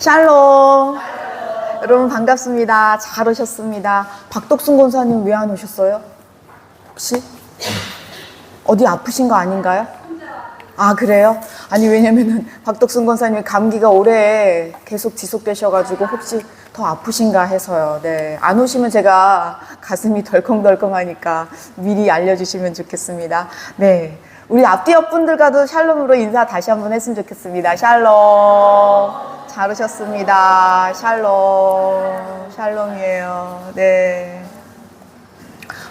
샬롬. 여러분 반갑습니다. 잘 오셨습니다. 박덕순 권사님 왜 안 오셨어요? 혹시? 어디 아프신 거 아닌가요? 아, 그래요? 아니, 왜냐면은 박덕순 권사님이 감기가 오래 계속 지속되셔가지고 혹시 더 아프신가 해서요. 네. 안 오시면 제가 가슴이 덜컹덜컹하니까 미리 알려주시면 좋겠습니다. 네. 우리 앞뒤 옆분들과도 샬롬으로 인사 다시 한번 했으면 좋겠습니다. 샬롬. 잘 오셨습니다. 샬롬. 샬롬이에요. 네.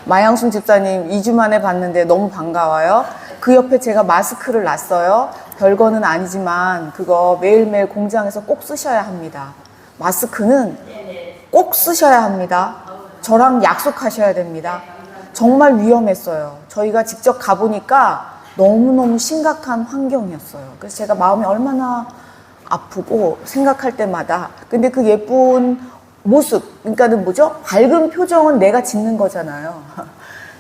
마양순 집사님 2주 만에 봤는데 너무 반가워요. 그 옆에 제가 마스크를 놨어요. 별거는 아니지만 그거 매일매일 공장에서 꼭 쓰셔야 합니다. 마스크는 꼭 쓰셔야 합니다. 저랑 약속하셔야 됩니다. 정말 위험했어요. 저희가 직접 가보니까 너무너무 심각한 환경이었어요. 그래서 제가 마음이 얼마나 아프고 생각할 때마다, 근데 그 예쁜 모습, 그러니까는 뭐죠? 밝은 표정은 내가 짓는 거잖아요.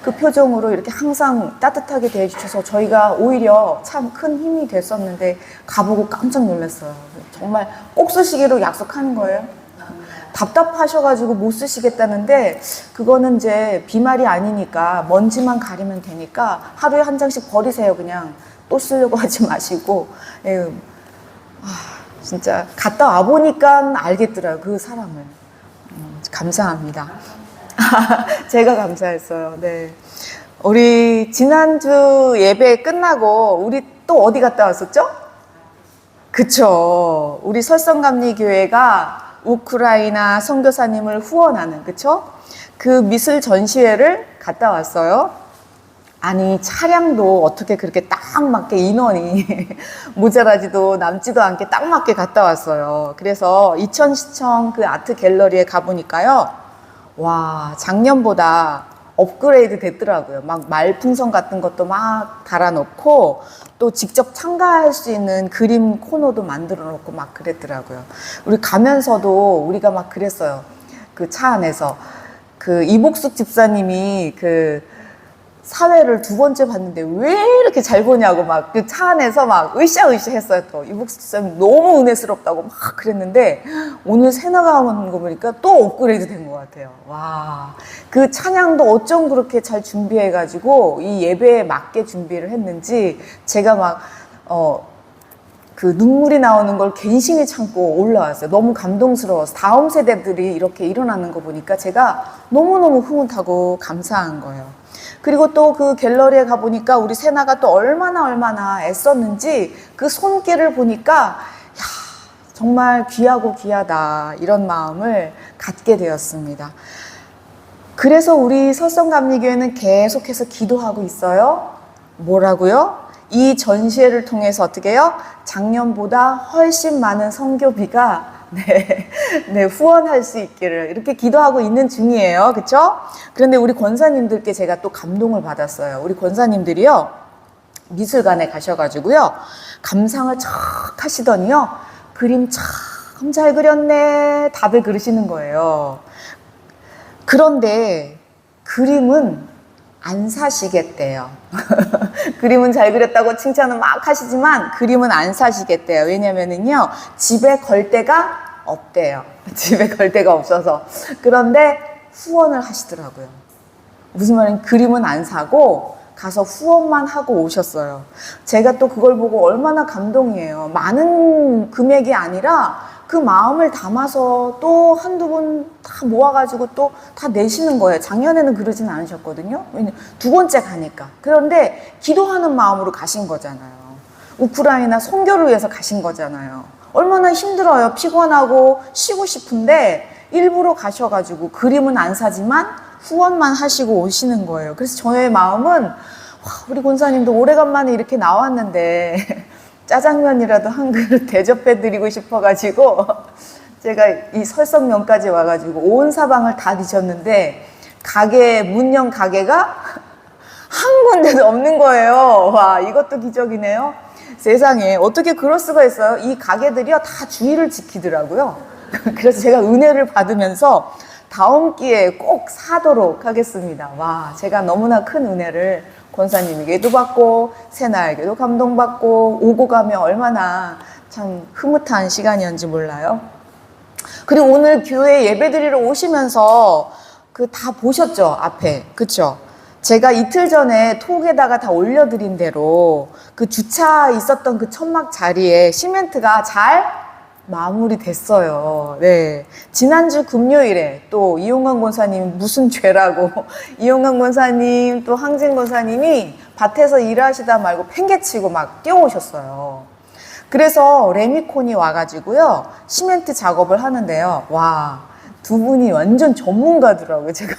그 표정으로 이렇게 항상 따뜻하게 대해주셔서 저희가 오히려 참 큰 힘이 됐었는데 가보고 깜짝 놀랐어요. 정말 꼭 쓰시기로 약속하는 거예요. 답답하셔가지고 못 쓰시겠다는데 그거는 이제 비말이 아니니까 먼지만 가리면 되니까 하루에 한 장씩 버리세요. 그냥 또 쓰려고 하지 마시고. 진짜 갔다 와보니까 알겠더라고요. 그 사람을. 감사합니다. 제가 감사했어요. 네. 우리 지난주 예배 끝나고 우리 또 어디 갔다 왔었죠? 그쵸. 우리 설성감리교회가 우크라이나 선교사님을 후원하는, 그쵸? 그 미술 전시회를 갔다 왔어요. 아니, 차량도 어떻게 그렇게 딱 맞게 인원이 모자라지도 남지도 않게 딱 맞게 갔다 왔어요. 그래서 이천시청 그 아트 갤러리에 가보니까요. 와, 작년보다 업그레이드 됐더라고요. 막 말풍선 같은 것도 막 달아놓고 또 직접 참가할 수 있는 그림 코너도 만들어 놓고 막 그랬더라고요. 우리 가면서도 우리가 막 그랬어요. 그 차 안에서. 그 이복숙 집사님이 그 사회를 두 번째 봤는데 왜 이렇게 잘 보냐고 막 그 차 안에서 막 으쌰으쌰 했어요. 또 이복숙 집사님 너무 은혜스럽다고 막 그랬는데 오늘 새 나가는 거 보니까 또 업그레이드 된 것 같아요. 와, 그 찬양도 어쩜 그렇게 잘 준비해가지고 이 예배에 맞게 준비를 했는지 제가 막 그 눈물이 나오는 걸 괜시히 참고 올라왔어요. 너무 감동스러워서 다음 세대들이 이렇게 일어나는 거 보니까 제가 너무너무 흐뭇하고 감사한 거예요. 그리고 또 그 갤러리에 가보니까 우리 세나가 또 얼마나 애썼는지 그 손길을 보니까 야, 정말 귀하고 귀하다 이런 마음을 갖게 되었습니다. 그래서 우리 설성감리교회는 계속해서 기도하고 있어요. 뭐라고요? 이 전시회를 통해서 어떻게 해요? 작년보다 훨씬 많은 선교비가 후원할 수 있기를 이렇게 기도하고 있는 중이에요. 그쵸? 그런데 우리 권사님들께 제가 또 감동을 받았어요. 우리 권사님들이요, 미술관에 가셔가지고요, 감상을 척 하시더니요, 그림 참 잘 그렸네, 다들 그러시는 거예요. 그런데 그림은 안 사시겠대요. 그림은 잘 그렸다고 칭찬을 막 하시지만 그림은 안 사시겠대요. 왜냐면은요, 집에 걸 데가 없대요. 집에 걸 데가 없어서. 그런데 후원을 하시더라고요. 무슨 말이냐면 그림은 안 사고 가서 후원만 하고 오셨어요. 제가 또 그걸 보고 얼마나 감동이에요. 많은 금액이 아니라 그 마음을 담아서 또 한두 분 다 모아가지고 또 다 내시는 거예요. 작년에는 그러진 않으셨거든요. 왜냐면 두 번째 가니까. 그런데 기도하는 마음으로 가신 거잖아요. 우크라이나 선교를 위해서 가신 거잖아요. 얼마나 힘들어요. 피곤하고 쉬고 싶은데 일부러 가셔가지고 그림은 안 사지만 후원만 하시고 오시는 거예요. 그래서 저의 마음은 와, 우리 권사님도 오래간만에 이렇게 나왔는데 짜장면이라도 한 그릇 대접해드리고 싶어가지고 제가 이 설성면까지 와가지고 온 사방을 다 뒤졌는데 가게, 문연 가게가 한 군데도 없는 거예요. 와, 이것도 기적이네요. 세상에 어떻게 그럴 수가 있어요. 이 가게들이요 다 주의를 지키더라고요. 그래서 제가 은혜를 받으면서 다음 기회에 꼭 사도록 하겠습니다. 와, 제가 너무나 큰 은혜를 권사님에게도 받고 새나에게도 감동받고 오고 가면 얼마나 참 흐뭇한 시간이었는지 몰라요. 그리고 오늘 교회 예배드리러 오시면서 그 다 보셨죠? 앞에. 그쵸? 제가 이틀 전에 톡에다가 다 올려드린 대로 그 주차 있었던 그 천막 자리에 시멘트가 잘 마무리됐어요. 네. 지난주 금요일에 또 이용광 권사님 무슨 죄라고 이용광 권사님 또 항진 권사님이 밭에서 일하시다 말고 팽개치고 막 뛰어오셨어요. 그래서 레미콘이 와가지고요 시멘트 작업을 하는데요. 와, 두 분이 완전 전문가더라고요. 제가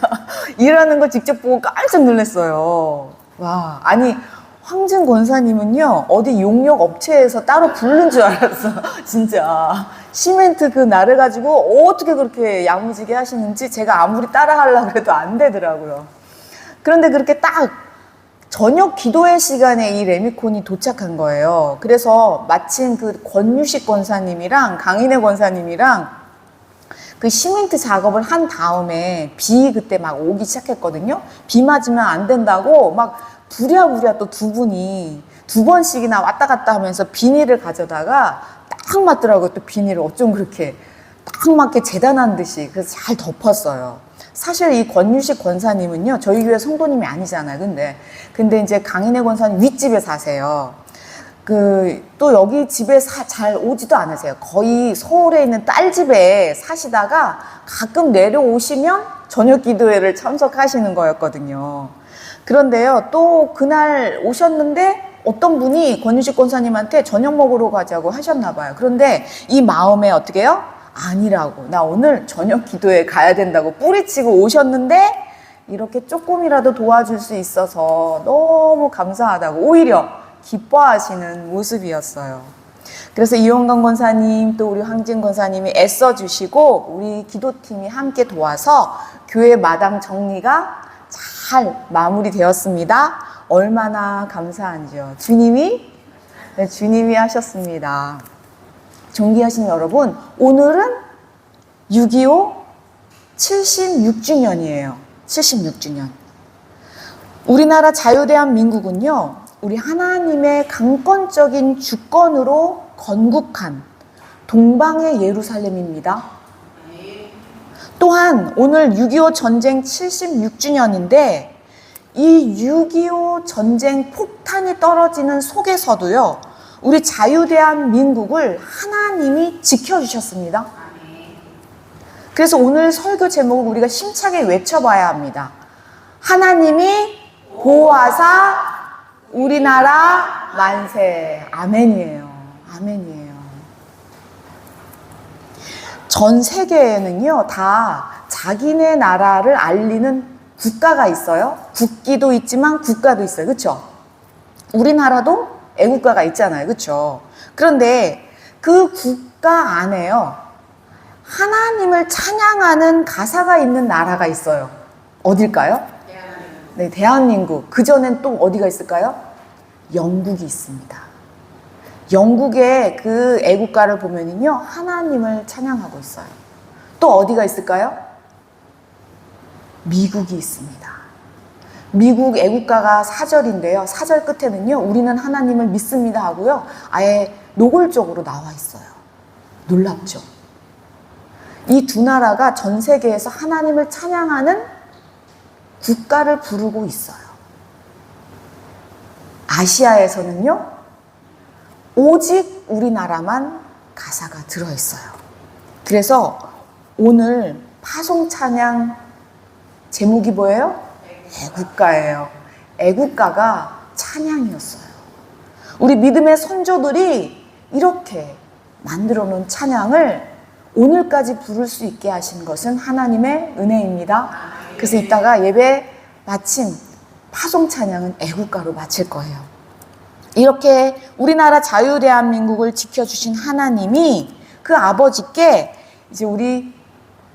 일하는 걸 직접 보고 깜짝 놀랐어요. 와, 아니 황진 권사님은요 어디 용역 업체에서 따로 부른 줄 알았어. 진짜 시멘트 그 나를 가지고 어떻게 그렇게 야무지게 하시는지 제가 아무리 따라 하려고 해도 안 되더라고요. 그런데 그렇게 딱 저녁 기도회 시간에 이 레미콘이 도착한 거예요. 그래서 마침 그 권유식 권사님이랑 강인혜 권사님이랑 그 시멘트 작업을 한 다음에 비 그때 막 오기 시작했거든요. 비 맞으면 안 된다고 막 부랴부랴 또 두 분이 두 번씩이나 왔다 갔다 하면서 비닐을 가져다가 딱 맞더라고요. 또 비닐을 어쩜 그렇게 딱 맞게 재단한 듯이 그래서 잘 덮었어요. 사실 이 권유식 권사님은요 저희 교회 성도님이 아니잖아요. 근데 이제 강인혜 권사님 윗집에 사세요. 또 여기 집에 잘 오지도 않으세요. 거의 서울에 있는 딸 집에 사시다가 가끔 내려오시면 저녁 기도회를 참석하시는 거였거든요. 그런데요, 또 그날 오셨는데 어떤 분이 권유식 권사님한테 저녁 먹으러 가자고 하셨나 봐요. 그런데 이 마음에 어떻게 해요? 아니라고. 나 오늘 저녁 기도회 가야 된다고 뿌리치고 오셨는데 이렇게 조금이라도 도와줄 수 있어서 너무 감사하다고 오히려 기뻐하시는 모습이었어요. 그래서 이용강 권사님 또 우리 황진 권사님이 애써주시고 우리 기도팀이 함께 도와서 교회 마당 정리가 잘 마무리되었습니다. 얼마나 감사한지요. 주님이 하셨습니다. 존귀하신 여러분, 오늘은 6.25 76주년이에요. 76주년. 우리나라 자유대한민국은요, 우리 하나님의 강권적인 주권으로 건국한 동방의 예루살렘입니다. 또한 오늘 6.25 전쟁 76주년인데 이 6.25 전쟁 폭탄이 떨어지는 속에서도요, 우리 자유대한민국을 하나님이 지켜주셨습니다. 그래서 오늘 설교 제목을 우리가 심차게 외쳐봐야 합니다. 하나님이 보호하사 우리나라 만세. 아멘이에요. 아멘이에요. 전 세계에는요, 다 자기네 나라를 알리는 국가가 있어요. 국기도 있지만 국가도 있어요. 그렇죠? 우리나라도 애국가가 있잖아요. 그렇죠? 그런데 그 국가 안에요, 하나님을 찬양하는 가사가 있는 나라가 있어요. 어딜까요? 네, 대한민국. 그전엔 또 어디가 있을까요? 영국이 있습니다. 영국의 그 애국가를 보면요, 하나님을 찬양하고 있어요. 또 어디가 있을까요? 미국이 있습니다. 미국 애국가가 4절인데요. 4절 끝에는요, 우리는 하나님을 믿습니다 하고요, 아예 노골적으로 나와 있어요. 놀랍죠? 이 두 나라가 전 세계에서 하나님을 찬양하는 국가를 부르고 있어요. 아시아에서는요, 오직 우리나라만 가사가 들어있어요. 그래서 오늘 파송 찬양 제목이 뭐예요? 애국가예요. 애국가가 찬양이었어요. 우리 믿음의 선조들이 이렇게 만들어 놓은 찬양을 오늘까지 부를 수 있게 하신 것은 하나님의 은혜입니다. 그래서 이따가 예배 마침 파송 찬양은 애국가로 마칠 거예요. 이렇게 우리나라 자유대한민국을 지켜주신 하나님이 그 아버지께 이제 우리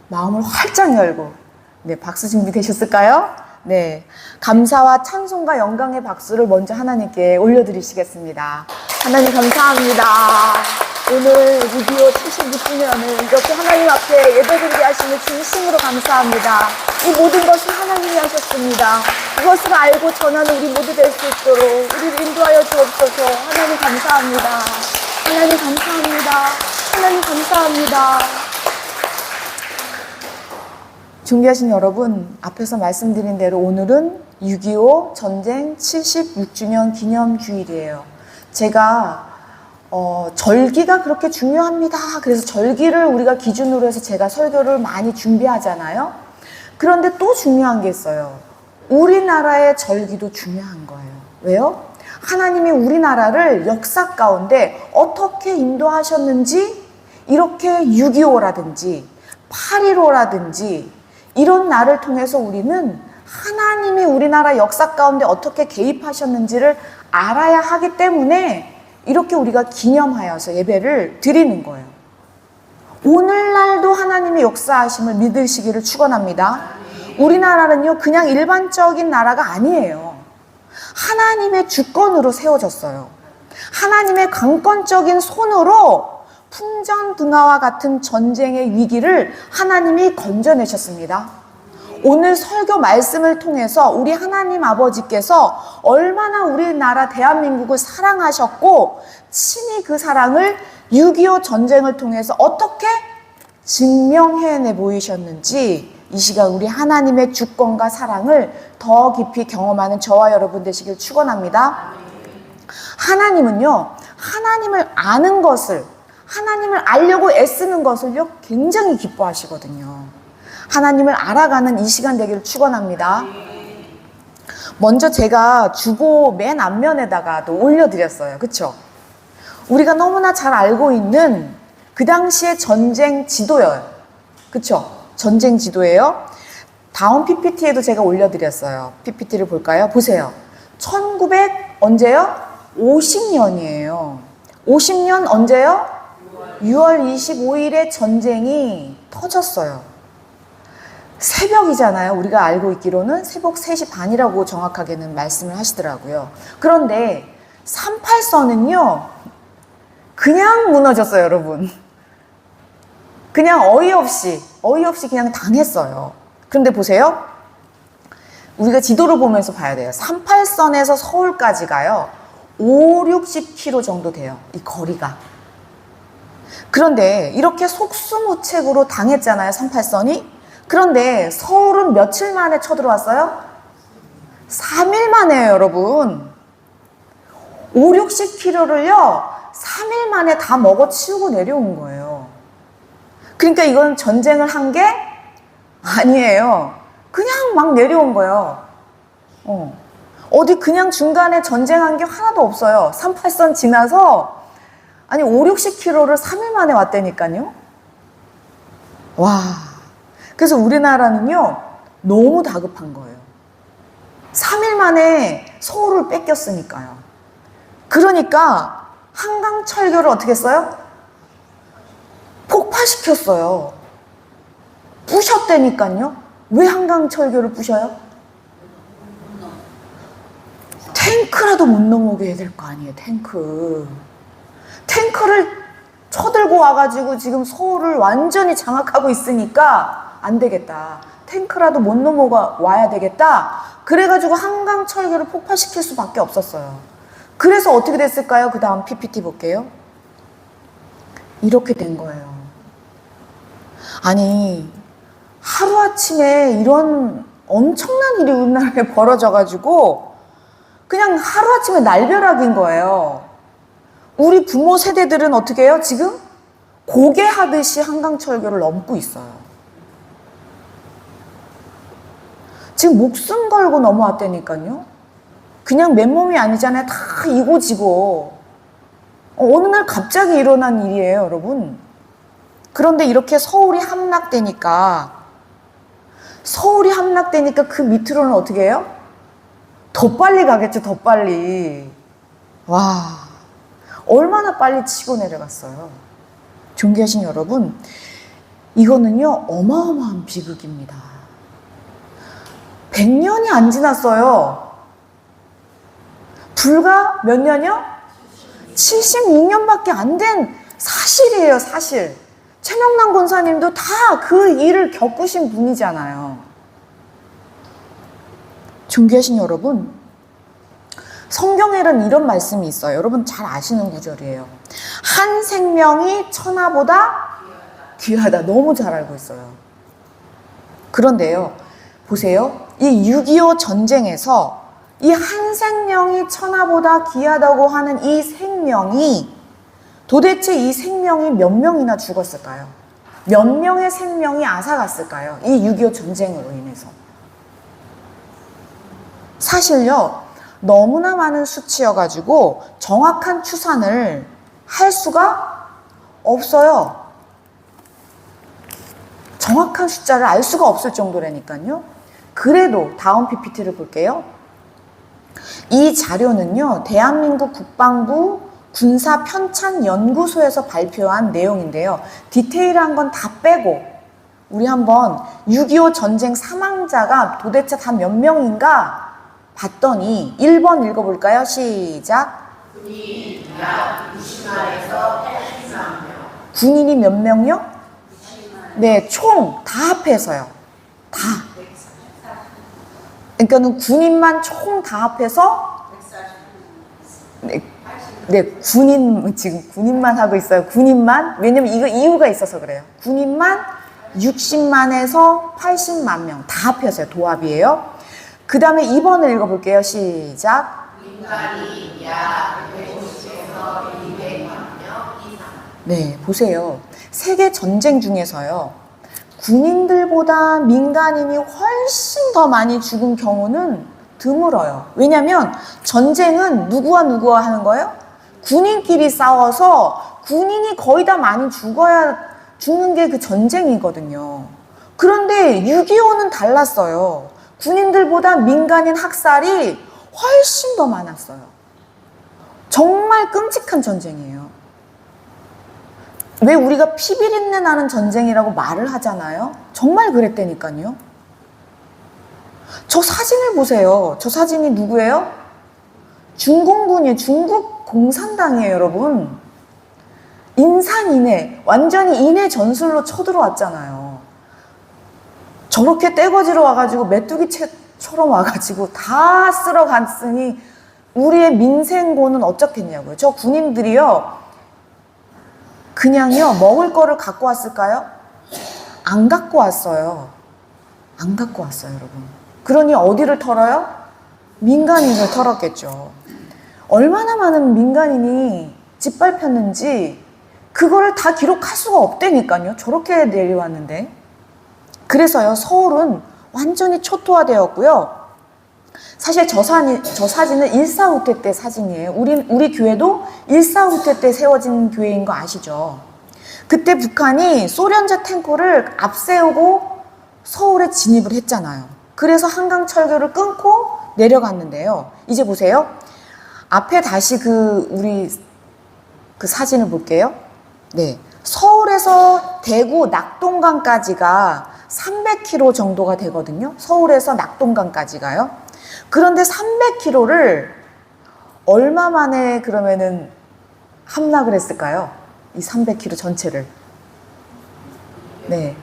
마음을 활짝 열고, 네, 박수 준비되셨을까요? 네, 감사와 찬송과 영광의 박수를 먼저 하나님께 올려드리시겠습니다. 하나님 감사합니다. 오늘 6.25 76주년을 이렇게 하나님 앞에 예배드리게 하시는 진심으로 감사합니다. 이 모든 것을 하나님이 하셨습니다. 그것을 알고 전하는 우리 모두 될 수 있도록 우리를 인도하여 주옵소서. 하나님 감사합니다. 하나님 감사합니다. 하나님 감사합니다. 존귀하신 여러분, 앞에서 말씀드린 대로 오늘은 6.25 전쟁 76주년 기념주일이에요. 제가 절기가 그렇게 중요합니다. 그래서 절기를 우리가 기준으로 해서 제가 설교를 많이 준비하잖아요. 그런데 또 중요한 게 있어요. 우리나라의 절기도 중요한 거예요. 왜요? 하나님이 우리나라를 역사 가운데 어떻게 인도하셨는지, 이렇게 6.25라든지 8.15라든지 이런 날을 통해서 우리는 하나님이 우리나라 역사 가운데 어떻게 개입하셨는지를 알아야 하기 때문에 이렇게 우리가 기념하여서 예배를 드리는 거예요. 오늘날도 하나님의 역사하심을 믿으시기를 축원합니다. 우리나라는요, 그냥 일반적인 나라가 아니에요. 하나님의 주권으로 세워졌어요. 하나님의 강권적인 손으로 풍전등화와 같은 전쟁의 위기를 하나님이 건져내셨습니다. 오늘 설교 말씀을 통해서 우리 하나님 아버지께서 얼마나 우리나라 대한민국을 사랑하셨고 친히 그 사랑을 6.25 전쟁을 통해서 어떻게 증명해내 보이셨는지 이 시간 우리 하나님의 주권과 사랑을 더 깊이 경험하는 저와 여러분 되시길 축원합니다. 하나님은요, 하나님을 아는 것을, 하나님을 알려고 애쓰는 것을요 굉장히 기뻐하시거든요. 하나님을 알아가는 이 시간 되기를 축원합니다. 먼저 제가 주보 맨 앞면에다가도 올려드렸어요. 그쵸? 우리가 너무나 잘 알고 있는 그 당시의 전쟁 지도예요. 그쵸? 전쟁 지도예요. 다음 PPT에도 제가 올려드렸어요. PPT를 볼까요? 보세요. 1900 언제요? 50년이에요. 50년 언제요? 6월 25일에 전쟁이 터졌어요. 새벽이잖아요. 우리가 알고 있기로는 새벽 3시 반이라고 정확하게는 말씀을 하시더라고요. 그런데 38선은요, 그냥 무너졌어요, 여러분. 그냥 어이없이 그냥 당했어요. 그런데 보세요. 우리가 지도를 보면서 봐야 돼요. 38선에서 서울까지가요, 50-60km 정도 돼요. 이 거리가. 그런데 이렇게 속수무책으로 당했잖아요, 38선이. 그런데 서울은 며칠 만에 쳐들어왔어요? 3일 만에요, 여러분. 50-60km를요 3일 만에 다 먹어치우고 내려온 거예요. 그러니까 이건 전쟁을 한 게 아니에요. 그냥 막 내려온 거예요. 어디 그냥 중간에 전쟁한 게 하나도 없어요. 38선 지나서 아니 50-60km를 3일 만에 왔다니까요. 와, 그래서 우리나라는요 너무 다급한 거예요. 3일 만에 서울을 뺏겼으니까요. 그러니까 한강철교를 어떻게 했어요? 폭파시켰어요. 부셨다니까요. 왜 한강철교를 부셔요? 탱크라도 못 넘어오게 해야 될 거 아니에요. 탱크를 쳐들고 와가지고 지금 서울을 완전히 장악하고 있으니까 안 되겠다. 탱크라도 못 넘어가 와야 되겠다. 그래가지고 한강철교를 폭파시킬 수밖에 없었어요. 그래서 어떻게 됐을까요? 그 다음 PPT 볼게요. 이렇게 된 거예요. 아니, 하루아침에 이런 엄청난 일이 우리나라에 벌어져가지고 그냥 하루아침에 날벼락인 거예요. 우리 부모 세대들은 어떻게 해요? 지금 고개하듯이 한강철교를 넘고 있어요. 지금 목숨 걸고 넘어왔다니까요. 그냥 맨몸이 아니잖아요. 다 이고지고. 어느 날 갑자기 일어난 일이에요, 여러분. 그런데 이렇게 서울이 함락되니까 그 밑으로는 어떻게 해요? 더 빨리 가겠죠, 더 빨리. 와, 얼마나 빨리 치고 내려갔어요. 존귀하신 여러분, 이거는요 어마어마한 비극입니다. 100년이 안 지났어요. 불과 몇 년이요? 76년밖에 안 된 사실이에요, 사실. 최명남 권사님도 다 그 일을 겪으신 분이잖아요. 존귀하신 여러분, 성경에는 이런 말씀이 있어요. 여러분 잘 아시는 구절이에요. 한 생명이 천하보다 귀하다. 너무 잘 알고 있어요. 그런데요, 보세요. 이 6.25 전쟁에서 이 한 생명이 천하보다 귀하다고 하는 이 생명이 도대체 이 생명이 몇 명이나 죽었을까요? 몇 명의 생명이 앗아갔을까요? 이 6.25 전쟁으로 인해서. 사실요, 너무나 많은 수치여가지고 정확한 추산을 할 수가 없어요. 정확한 숫자를 알 수가 없을 정도라니까요. 그래도 다음 PPT를 볼게요. 이 자료는요, 대한민국 국방부 군사편찬연구소에서 발표한 내용인데요. 디테일한 건 다 빼고 우리 한번 6.25 전쟁 사망자가 도대체 다 몇 명인가 봤더니 1번 읽어볼까요? 시작. 군인이 약 60만에서 80만 명. 군인이 몇 명이요? 60만. 네, 총 다 합해서요. 다. 그러니까는 군인만 총 다 합해서 140. 네, 지금 군인만 하고 있어요. 군인만. 왜냐면 이거 이유가 있어서 그래요. 군인만 60만에서 80만 명 다 합해서요. 도합이에요. 그 다음에 2번을 읽어볼게요. 시작. 민간이 약 150에서 200만 명 이상. 네, 보세요. 세계 전쟁 중에서요, 군인들보다 민간인이 훨씬 더 많이 죽은 경우는 드물어요. 왜냐하면 전쟁은 누구와 하는 거예요? 군인끼리 싸워서 군인이 거의 다 많이 죽는 게 그 전쟁이거든요. 그런데 6.25는 달랐어요. 군인들보다 민간인 학살이 훨씬 더 많았어요. 정말 끔찍한 전쟁이에요. 왜 우리가 피비린내 나는 전쟁이라고 말을 하잖아요. 정말 그랬다니까요. 저 사진을 보세요. 저 사진이 누구예요? 중공군이에요. 중국 공산당이에요, 여러분. 인산인해, 완전히 인해 전술로 쳐들어왔잖아요. 저렇게 떼거지로 와가지고 메뚜기처럼 와가지고 다 쓸어갔으니 우리의 민생고는 어쩌겠냐고요. 저 군인들이요, 그냥요, 먹을 거를 갖고 왔을까요? 안 갖고 왔어요. 안 갖고 왔어요, 여러분. 그러니 어디를 털어요? 민간인을 털었겠죠. 얼마나 많은 민간인이 짓밟혔는지 그거를 다 기록할 수가 없다니까요. 저렇게 내려왔는데. 그래서요, 서울은 완전히 초토화되었고요. 사실 저 사진은 1.4 때 사진이에요. 우리 교회도 1.4 때 세워진 교회인 거 아시죠? 그때 북한이 소련제 탱크를 앞세우고 서울에 진입을 했잖아요. 그래서 한강철교를 끊고 내려갔는데요. 이제 보세요. 앞에 다시 우리 사진을 볼게요. 네. 서울에서 대구 낙동강까지가 300km 정도가 되거든요. 서울에서 낙동강까지가요. 그런데 300km를 얼마 만에 그러면은 함락을 했을까요? 이 300km 전체를. 네.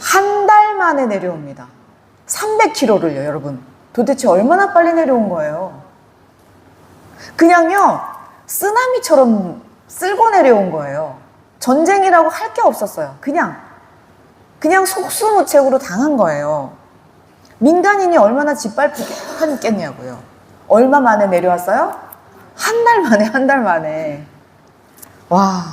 한 달 만에 내려옵니다. 300km를요, 여러분. 도대체 얼마나 빨리 내려온 거예요? 그냥요, 쓰나미처럼 쓸고 내려온 거예요. 전쟁이라고 할 게 없었어요. 그냥 속수무책으로 당한 거예요. 민간인이 얼마나 짓밟혔겠냐고요. 얼마 만에 내려왔어요? 한 달 만에. 와.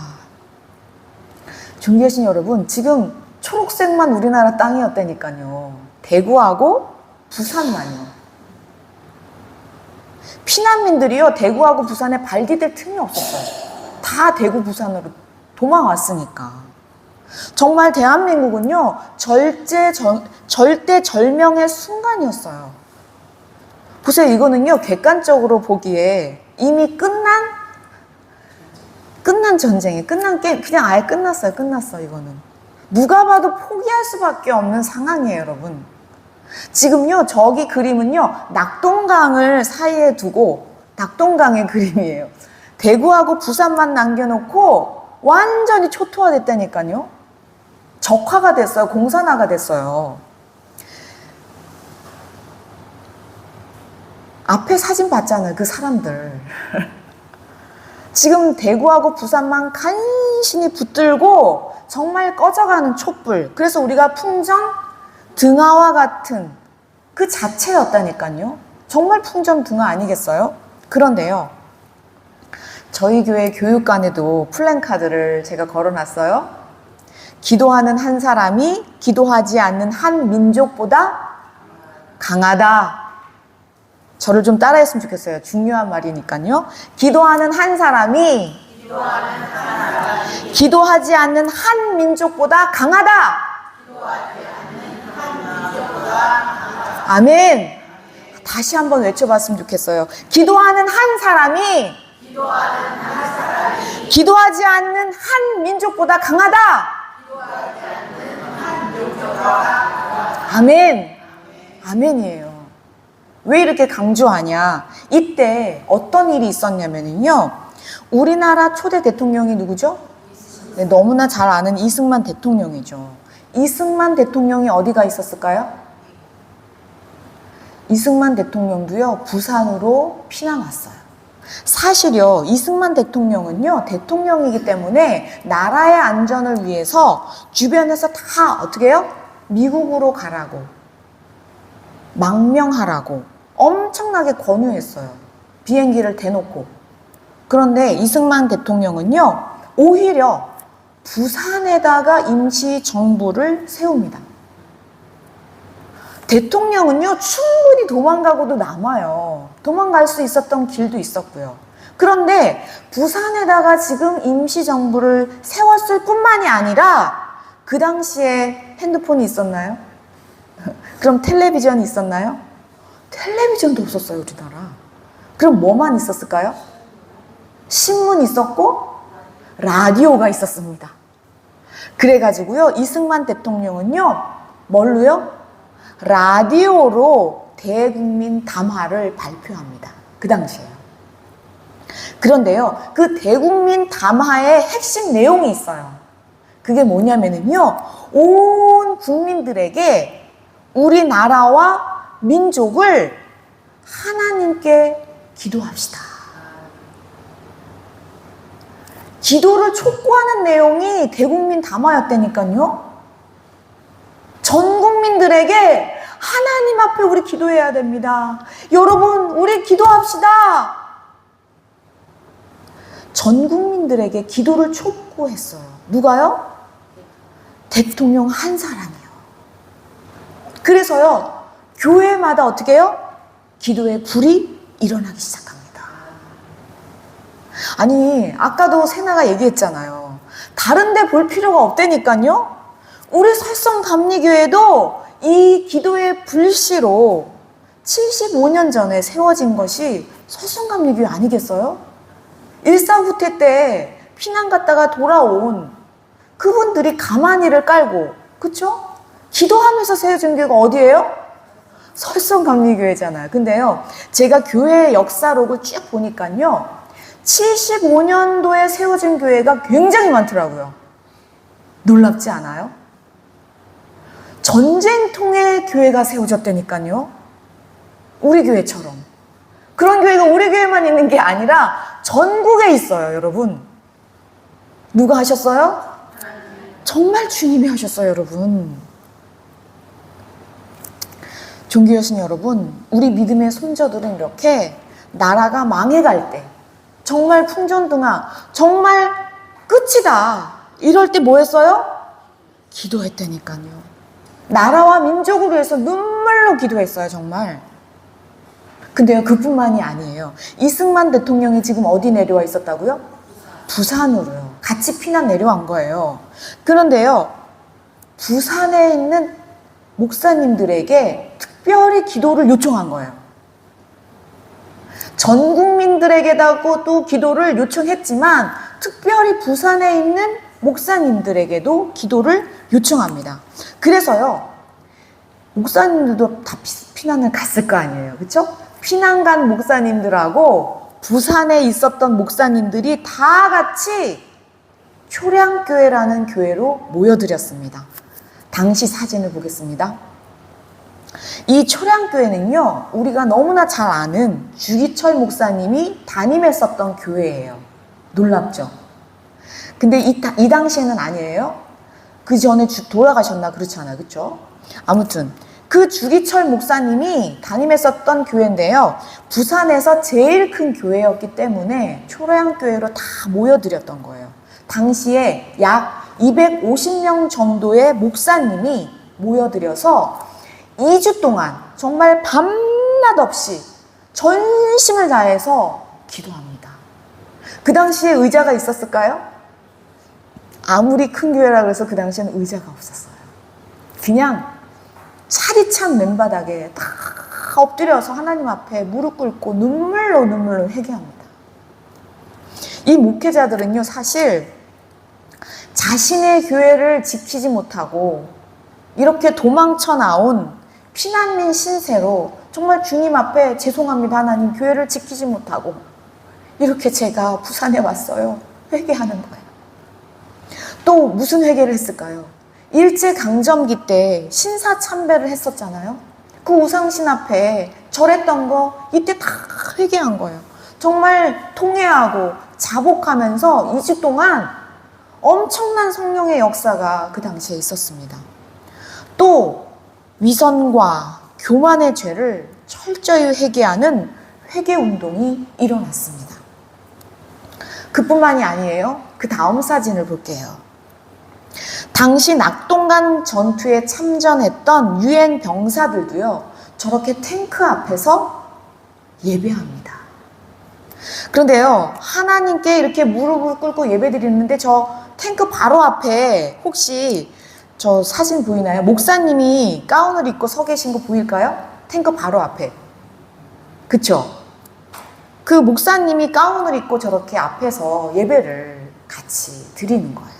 존귀하신 여러분, 지금 초록색만 우리나라 땅이었다니까요. 대구하고 부산만요. 피난민들이요, 대구하고 부산에 발 디딜 틈이 없었어요. 다 대구, 부산으로 도망왔으니까. 정말 대한민국은요, 절대절명의 순간이었어요. 보세요, 이거는요, 객관적으로 보기에 이미 끝난 전쟁이, 끝난 게임, 그냥 아예 끝났어요, 이거는. 누가 봐도 포기할 수밖에 없는 상황이에요, 여러분. 지금요, 저기 그림은요, 낙동강을 사이에 두고, 낙동강의 그림이에요. 대구하고 부산만 남겨놓고 완전히 초토화됐다니까요. 적화가 됐어요. 공산화가 됐어요. 앞에 사진 봤잖아요. 그 사람들. 지금 대구하고 부산만 간신히 붙들고 정말 꺼져가는 촛불. 그래서 우리가 풍전 등하와 같은 그 자체였다니까요. 정말 풍전등하 아니겠어요? 그런데요, 저희 교회 교육관에도 플랜카드를 제가 걸어놨어요. 기도하는 한 사람이 기도하지 않는 한 민족보다 강하다. 저를 좀 따라했으면 좋겠어요. 중요한 말이니까요. 기도하는 한 사람이 기도하지 않는 한 민족보다 강하다. 아멘. 다시 한번 외쳐봤으면 좋겠어요. 기도하는 한 사람이 기도하지 않는 한 민족보다 강하다. 아멘. 아멘이에요. 왜 이렇게 강조하냐? 이때 어떤 일이 있었냐면요, 우리나라 초대 대통령이 누구죠? 네, 너무나 잘 아는 이승만 대통령이죠. 이승만 대통령이 어디가 있었을까요? 이승만 대통령도요, 부산으로 피난 왔어요. 사실요, 이승만 대통령은요, 대통령이기 때문에 나라의 안전을 위해서 주변에서 다 어떻게 해요? 미국으로 가라고, 망명하라고 엄청나게 권유했어요. 비행기를 대놓고. 그런데 이승만 대통령은요, 오히려 부산에다가 임시 정부를 세웁니다. 대통령은요, 충분히 도망가고도 남아요. 도망갈 수 있었던 길도 있었고요. 그런데 부산에다가 지금 임시정부를 세웠을 뿐만이 아니라 그 당시에 핸드폰이 있었나요? 그럼 텔레비전이 있었나요? 텔레비전도 없었어요, 우리나라. 그럼 뭐만 있었을까요? 신문이 있었고 라디오가 있었습니다. 그래가지고요, 이승만 대통령은요, 뭘로요? 라디오로 대국민 담화를 발표합니다. 그 당시에요. 그런데요, 그 대국민 담화의 핵심 내용이 있어요. 그게 뭐냐면요, 온 국민들에게 우리나라와 민족을 하나님께 기도합시다. 기도를 촉구하는 내용이 대국민 담화였다니까요. 전 국민들에게 하나님 앞에 우리 기도해야 됩니다. 여러분, 우리 기도합시다. 전 국민들에게 기도를 촉구했어요. 누가요? 대통령 한 사람이요. 그래서요, 교회마다 어떻게 해요? 기도의 불이 일어나기 시작합니다. 아니, 아까도 세나가 얘기했잖아요. 다른 데 볼 필요가 없다니까요. 우리 설성감리교회도 이 기도의 불씨로 75년 전에 세워진 것이 설성감리교회 아니겠어요? 일사후퇴 때 피난 갔다가 돌아온 그분들이 가마니를 깔고, 그쵸? 기도하면서 세워진 교회가 어디예요? 설성감리교회잖아요. 근데요, 제가 교회 역사록을 쭉 보니까요, 75년도에 세워진 교회가 굉장히 많더라고요. 놀랍지 않아요? 전쟁통에 교회가 세워졌다니까요. 우리 교회처럼. 그런 교회가 우리 교회만 있는 게 아니라 전국에 있어요, 여러분. 누가 하셨어요? 정말 주님이 하셨어요, 여러분. 종교 여신 여러분, 우리 믿음의 손자들은 이렇게 나라가 망해갈 때, 정말 풍전등하, 정말 끝이다, 이럴 때 뭐 했어요? 기도했다니까요. 나라와 민족을 위해서 눈물로 기도했어요, 정말. 근데요, 그뿐만이 아니에요. 이승만 대통령이 지금 어디 내려와 있었다고요? 부산으로요. 같이 피난 내려간 거예요. 그런데요, 부산에 있는 목사님들에게 특별히 기도를 요청한 거예요. 전 국민들에게도 기도를 요청했지만 특별히 부산에 있는 목사님들에게도 기도를 요청합니다. 그래서요, 목사님들도 다 피난을 갔을 거 아니에요, 그렇죠? 피난 간 목사님들하고 부산에 있었던 목사님들이 다 같이 초량교회라는 교회로 모여드렸습니다. 당시 사진을 보겠습니다. 이 초량교회는요, 우리가 너무나 잘 아는 주기철 목사님이 담임했었던 교회예요. 놀랍죠? 근데 이 당시에는 아니에요. 그 전에 돌아가셨나 그렇지 않아요, 그렇죠? 아무튼 그 주기철 목사님이 담임했었던 교회인데요. 부산에서 제일 큰 교회였기 때문에 초량교회로 다 모여드렸던 거예요. 당시에 약 250명 정도의 목사님이 모여들여서 2주 동안 정말 밤낮 없이 전심을 다해서 기도합니다. 그 당시에 의자가 있었을까요? 아무리 큰 교회라 해서 그 당시에는 의자가 없었어요. 그냥 차디찬 맨바닥에 다 엎드려서 하나님 앞에 무릎 꿇고 눈물로 회개합니다. 이 목회자들은요, 사실 자신의 교회를 지키지 못하고 이렇게 도망쳐 나온 피난민 신세로 정말 주님 앞에 죄송합니다 하나님, 교회를 지키지 못하고 이렇게 제가 부산에 왔어요. 회개하는 거예요. 또 무슨 회개를 했을까요? 일제강점기 때 신사참배를 했었잖아요. 그 우상신 앞에 절했던 거 이때 다 회개한 거예요. 정말 통회하고 자복하면서 2주 동안 엄청난 성령의 역사가 그 당시에 있었습니다. 또 위선과 교만의 죄를 철저히 회개하는 회개운동이 일어났습니다. 그뿐만이 아니에요. 그 다음 사진을 볼게요. 당시 낙동강 전투에 참전했던 유엔 병사들도요, 저렇게 탱크 앞에서 예배합니다. 그런데요, 하나님께 이렇게 무릎을 꿇고 예배드리는데 저 탱크 바로 앞에 혹시 저 사진 보이나요? 목사님이 가운을 입고 서 계신 거 보일까요? 탱크 바로 앞에. 그쵸? 그 목사님이 가운을 입고 저렇게 앞에서 예배를 같이 드리는 거예요.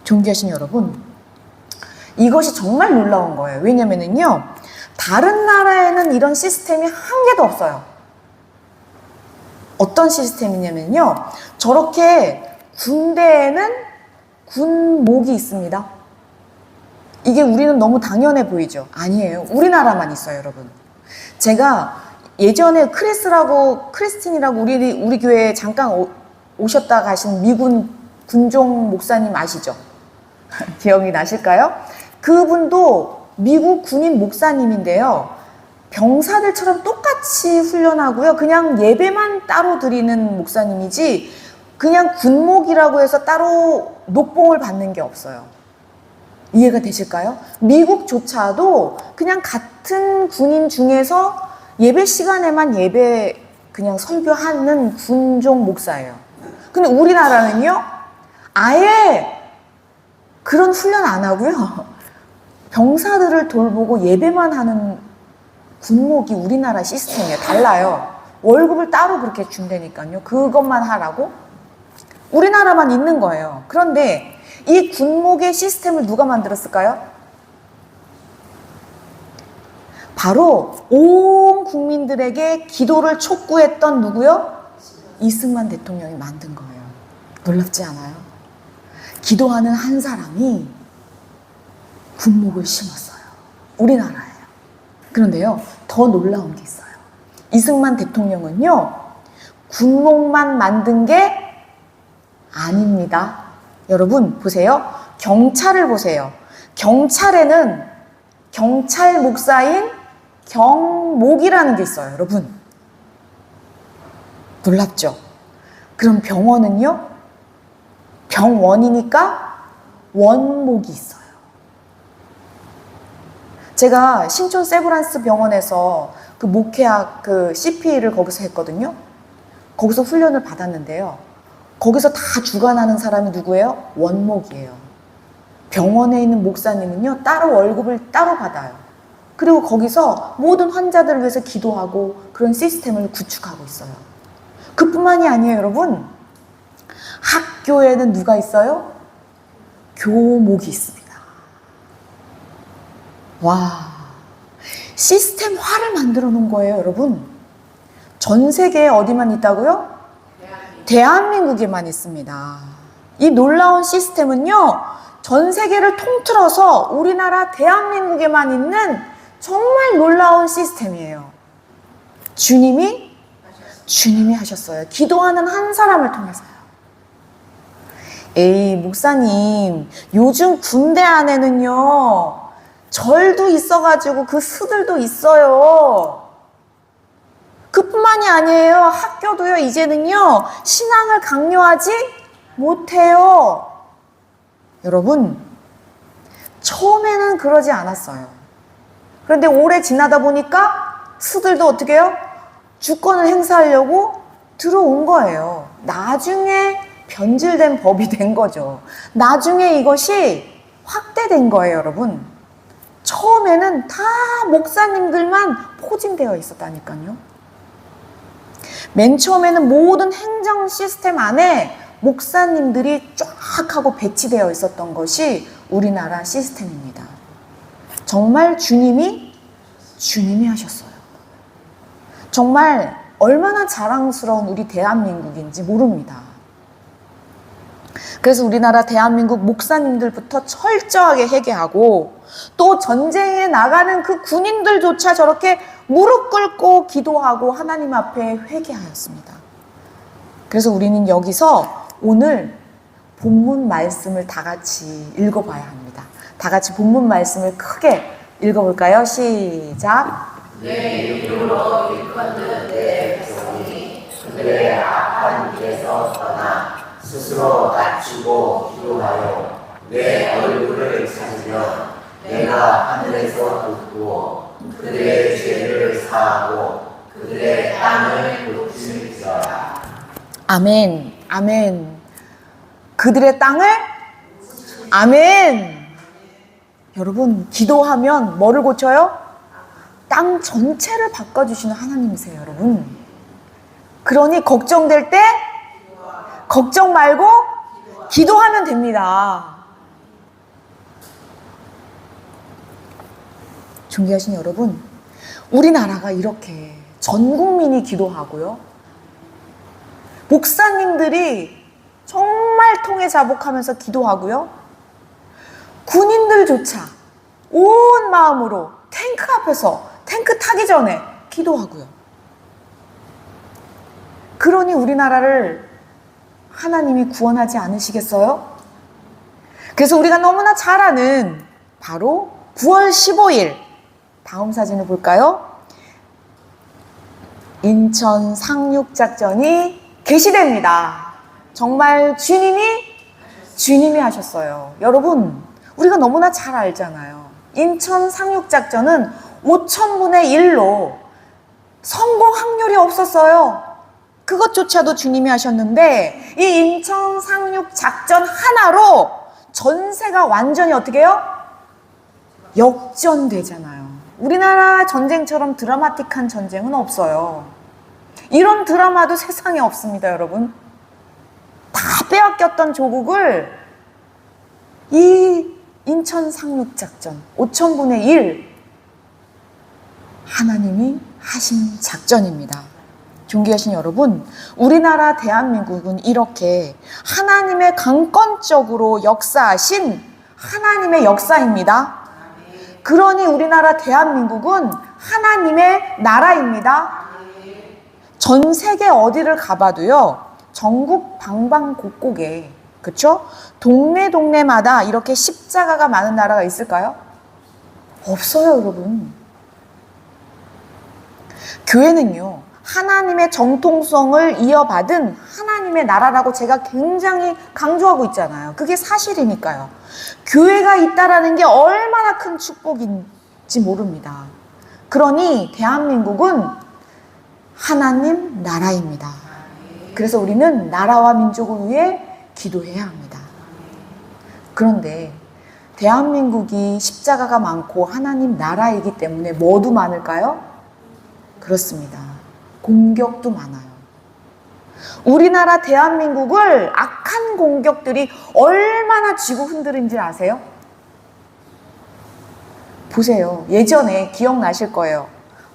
존귀하신 여러분, 이것이 정말 놀라운 거예요. 왜냐면은요, 다른 나라에는 이런 시스템이 한 개도 없어요. 어떤 시스템이냐면요, 저렇게 군대에는 군목이 있습니다. 이게 우리는 너무 당연해 보이죠? 아니에요. 우리나라만 있어요, 여러분. 제가 예전에 크리스틴이라고 우리 교회에 잠깐 오셨다 가신 미군 군종 목사님 아시죠? 기억이 나실까요? 그분도 미국 군인 목사님인데요. 병사들처럼 똑같이 훈련하고요. 그냥 예배만 따로 드리는 목사님이지 그냥 군목이라고 해서 따로 녹봉을 받는 게 없어요. 이해가 되실까요? 미국조차도 그냥 같은 군인 중에서 예배 시간에만 그냥 설교하는 군종 목사예요. 근데 우리나라는요, 아예 그런 훈련 안 하고요, 병사들을 돌보고 예배만 하는 군목이 우리나라 시스템이에요. 달라요. 월급을 따로 그렇게 준다니까요. 그것만 하라고? 우리나라만 있는 거예요. 그런데 이 군목의 시스템을 누가 만들었을까요? 바로 온 국민들에게 기도를 촉구했던 누구요? 이승만 대통령이 만든 거예요. 놀랍지 않아요? 기도하는 한 사람이 군목을 심었어요. 우리나라예요. 그런데요, 더 놀라운 게 있어요. 이승만 대통령은요, 군목만 만든 게 아닙니다. 여러분 보세요. 경찰을 보세요. 경찰에는 경찰 목사인 경목이라는 게 있어요. 여러분 놀랍죠? 그럼 병원은요? 병원이니까 원목이 있어요. 제가 신촌 세브란스 병원에서 그 목회학 CP를 거기서 했거든요. 거기서 훈련을 받았는데요. 거기서 다 주관하는 사람이 누구예요? 원목이에요. 병원에 있는 목사님은요, 따로 월급을 따로 받아요. 그리고 거기서 모든 환자들을 위해서 기도하고 그런 시스템을 구축하고 있어요. 그뿐만이 아니에요, 여러분. 학교에는 누가 있어요? 교목이 있습니다. 와, 시스템화를 만들어 놓은 거예요, 여러분. 전 세계에 어디만 있다고요? 대한민국에만 있습니다. 이 놀라운 시스템은요, 전 세계를 통틀어서 우리나라 대한민국에만 있는 정말 놀라운 시스템이에요. 주님이 하셨어요. 기도하는 한 사람을 통해서요. 에이, 목사님, 요즘 군대 안에는요, 절도 있어가지고 그 수들도 있어요. 그뿐만이 아니에요. 학교도요, 이제는요, 신앙을 강요하지 못해요. 여러분, 처음에는 그러지 않았어요. 그런데 오래 지나다 보니까 수들도 어떻게 해요? 주권을 행사하려고 들어온 거예요. 나중에 변질된 법이 된 거죠. 나중에 이것이 확대된 거예요, 여러분. 처음에는 다 목사님들만 포진되어 있었다니까요. 맨 처음에는 모든 행정 시스템 안에 목사님들이 쫙 하고 배치되어 있었던 것이 우리나라 시스템입니다. 정말 주님이 하셨어요. 정말 얼마나 자랑스러운 우리 대한민국인지 모릅니다. 그래서 우리나라 대한민국 목사님들부터 철저하게 회개하고 또 전쟁에 나가는 그 군인들조차 저렇게 무릎 꿇고 기도하고 하나님 앞에 회개하였습니다. 그래서 우리는 여기서 오늘 본문 말씀을 다 같이 읽어봐야 합니다. 다 같이 본문 말씀을 크게 읽어볼까요? 시작. 내 이름으로 일컫는 내 백성이 그들의 악한 길에서 떠나 스스로 낮추고 기도하여 내 얼굴을 찾으면 내가 하늘에서 듣고 그들의 죄를 사하고 그들의 땅을 고칠지어다. 아멘, 아멘. 그들의 땅을? 아멘. 여러분, 기도하면 뭐를 고쳐요? 땅 전체를 바꿔주시는 하나님이세요, 여러분. 그러니 걱정될 때 걱정 말고 기도하면 됩니다. 존귀하신 여러분, 우리나라가 이렇게 전 국민이 기도하고요. 목사님들이 정말 통해 자복하면서 기도하고요. 군인들조차 온 마음으로 탱크 앞에서 탱크 타기 전에 기도하고요. 그러니 우리나라를 하나님이 구원하지 않으시겠어요? 그래서 우리가 너무나 잘 아는 바로 9월 15일 다음 사진을 볼까요? 인천 상륙작전이 개시됩니다. 정말 주님이 하셨어요. 여러분, 우리가 너무나 잘 알잖아요. 인천 상륙작전은 5,000분의 1로 성공 확률이 없었어요. 그것조차도 주님이 하셨는데 이 인천 상륙작전 하나로 전세가 완전히 어떻게 해요? 역전되잖아요. 우리나라 전쟁처럼 드라마틱한 전쟁은 없어요. 이런 드라마도 세상에 없습니다, 여러분. 다 빼앗겼던 조국을 이 인천 상륙작전 5,000분의 1 하나님이 하신 작전입니다. 존귀하신 여러분, 우리나라 대한민국은 이렇게 하나님의 강권적으로 역사하신 하나님의 역사입니다. 그러니 우리나라 대한민국은 하나님의 나라입니다. 전 세계 어디를 가봐도요, 전국 방방곡곡에, 그쵸? 동네마다 이렇게 십자가가 많은 나라가 있을까요? 없어요, 여러분. 교회는요, 하나님의 정통성을 이어받은 하나님의 나라라고 제가 굉장히 강조하고 있잖아요. 그게 사실이니까요. 교회가 있다라는 게 얼마나 큰 축복인지 모릅니다. 그러니 대한민국은 하나님 나라입니다. 그래서 우리는 나라와 민족을 위해 기도해야 합니다. 그런데 대한민국이 십자가가 많고 하나님 나라이기 때문에 뭐도 많을까요? 그렇습니다. 공격도 많아요. 우리나라 대한민국을 악한 공격들이 얼마나 쥐고 흔드는지 아세요? 보세요. 예전에 기억나실 거예요.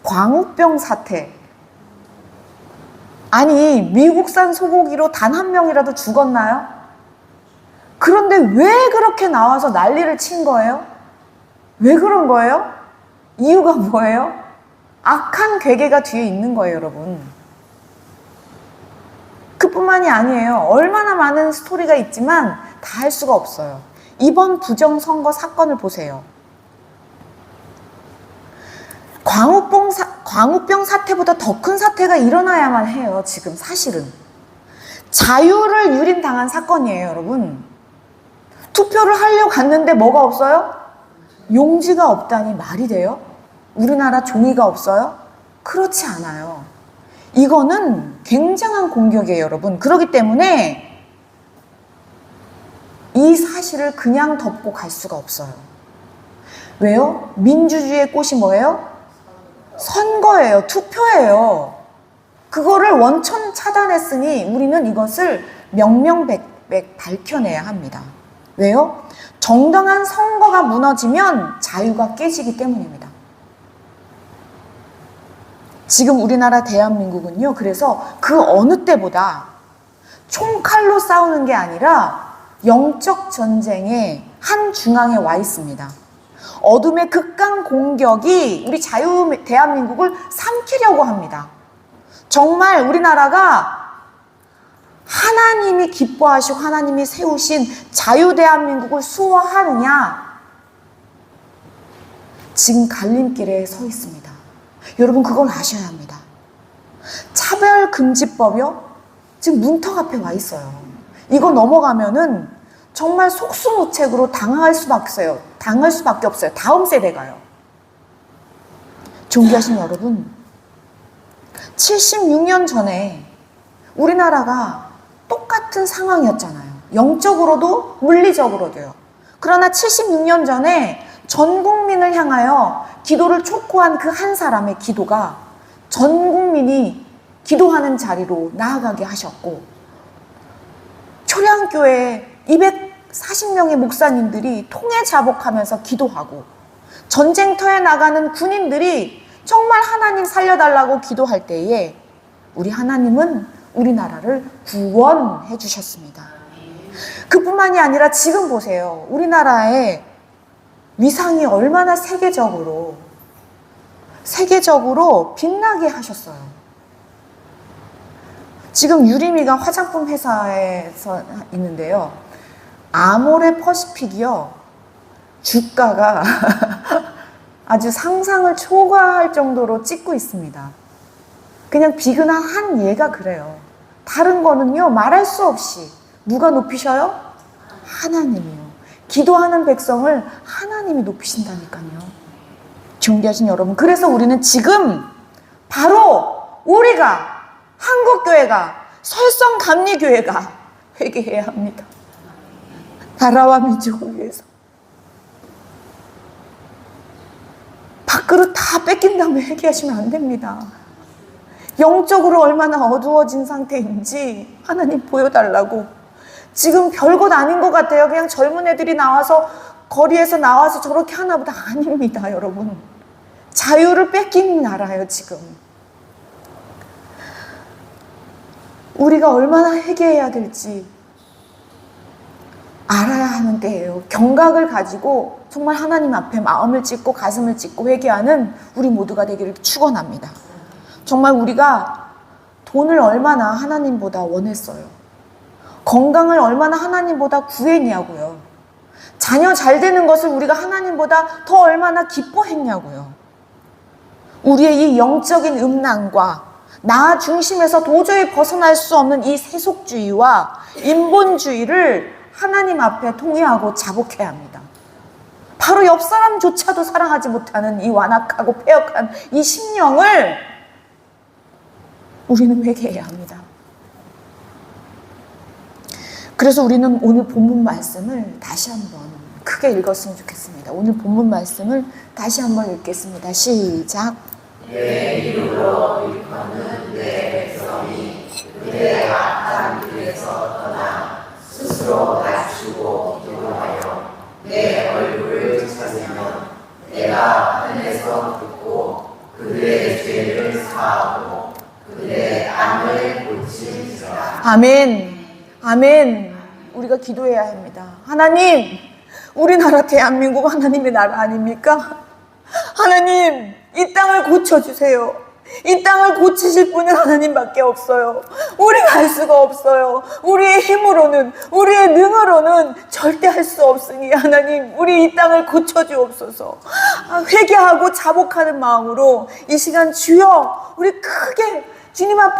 광우병 사태. 아니, 미국산 소고기로 단 한 명이라도 죽었나요? 그런데 왜 그렇게 나와서 난리를 친 거예요? 왜 그런 거예요? 이유가 뭐예요? 악한 괴계가 뒤에 있는 거예요, 여러분. 그뿐만이 아니에요. 얼마나 많은 스토리가 있지만 다 할 수가 없어요. 이번 부정선거 사건을 보세요. 광우병 사태보다 더 큰 사태가 일어나야만 해요. 지금 사실은. 자유를 유린당한 사건이에요, 여러분. 투표를 하려고 갔는데 뭐가 없어요? 용지가 없다니 말이 돼요? 우리나라 종이가 없어요? 그렇지 않아요. 이거는 굉장한 공격이에요, 여러분. 그렇기 때문에 이 사실을 그냥 덮고 갈 수가 없어요. 왜요? 민주주의의 꽃이 뭐예요? 선거예요. 투표예요. 그거를 원천 차단했으니 우리는 이것을 명명백백 밝혀내야 합니다. 왜요? 정당한 선거가 무너지면 자유가 깨지기 때문입니다. 지금 우리나라 대한민국은요, 그래서 그 어느 때보다 총칼로 싸우는 게 아니라 영적 전쟁의 한 중앙에 와 있습니다. 어둠의 극강 공격이 우리 자유 대한민국을 삼키려고 합니다. 정말 우리나라가 하나님이 기뻐하시고 하나님이 세우신 자유 대한민국을 수호하느냐? 지금 갈림길에 서 있습니다. 여러분 그걸 아셔야 합니다. 차별금지법이요? 지금 문턱 앞에 와 있어요. 이거 넘어가면은 정말 속수무책으로 당할 수밖에 없어요. 다음 세대가요. 존귀하신 여러분, 76년 전에 우리나라가 똑같은 상황이었잖아요. 영적으로도 물리적으로도요. 그러나 76년 전에 전 국민을 향하여 기도를 촉구한 그 한 사람의 기도가 전 국민이 기도하는 자리로 나아가게 하셨고, 초량교회 240명의 목사님들이 통해 자복하면서 기도하고, 전쟁터에 나가는 군인들이 정말 하나님 살려달라고 기도할 때에 우리 하나님은 우리나라를 구원해 주셨습니다. 그뿐만이 아니라 지금 보세요. 우리나라의 위상이 얼마나 세계적으로 빛나게 하셨어요. 지금 유리미가 화장품 회사에서 있는데요. 아모레 퍼시픽이요. 주가가 아주 상상을 초과할 정도로 찍고 있습니다. 그냥 비근한 한 예가 그래요. 다른 거는요, 말할 수 없이 누가 높이셔요? 하나님이요. 기도하는 백성을 하나님이 높이신다니까요. 존귀하신 여러분, 그래서 우리는 지금 바로 우리가 한국교회가 설성감리교회가 회개해야 합니다. 나라와 민족을 위해서. 밥그릇 다 뺏긴 다음에 회개하시면 안 됩니다. 영적으로 얼마나 어두워진 상태인지 하나님 보여달라고. 지금 별것 아닌 것 같아요. 그냥 젊은 애들이 나와서 거리에서 나와서 저렇게 하나 보다. 아닙니다, 여러분. 자유를 뺏긴 나라예요, 지금. 우리가 얼마나 회개해야 될지 알아야 하는 때예요. 경각을 가지고 정말 하나님 앞에 마음을 찢고 가슴을 찢고 회개하는 우리 모두가 되기를 축원합니다. 정말 우리가 돈을 얼마나 하나님보다 원했어요. 건강을 얼마나 하나님보다 구했냐고요. 자녀 잘 되는 것을 우리가 하나님보다 더 얼마나 기뻐했냐고요. 우리의 이 영적인 음란과 나 중심에서 도저히 벗어날 수 없는 이 세속주의와 인본주의를 하나님 앞에 통회하고 자복해야 합니다. 바로 옆 사람조차도 사랑하지 못하는 이 완악하고 폐역한 이 심령을 우리는 회개해야 합니다. 그래서 우리는 오늘 본문 말씀을 다시 한번 크게 읽었으면 좋겠습니다. 오늘 본문 말씀을 다시 한번 읽겠습니다. 시작. 내 이름으로 일컫는 내 백성이 그들의 악한 길에서 떠나 스스로 낮추고 기도하여 내 얼굴을 찾으면 내가 하늘에서 듣고 그들의 죄를 사하고 그들의 암을 고칠지라. 아멘. 아멘. 우리가 기도해야 합니다. 하나님, 우리나라 대한민국 하나님의 나라 아닙니까? 하나님, 이 땅을 고쳐주세요. 이 땅을 고치실 분은 하나님밖에 없어요. 우리가 할 수가 없어요. 우리의 힘으로는, 우리의 능으로는 절대 할 수 없으니 하나님, 우리 이 땅을 고쳐주옵소서. 회개하고 자복하는 마음으로 이 시간 주여, 우리 크게 주님 앞에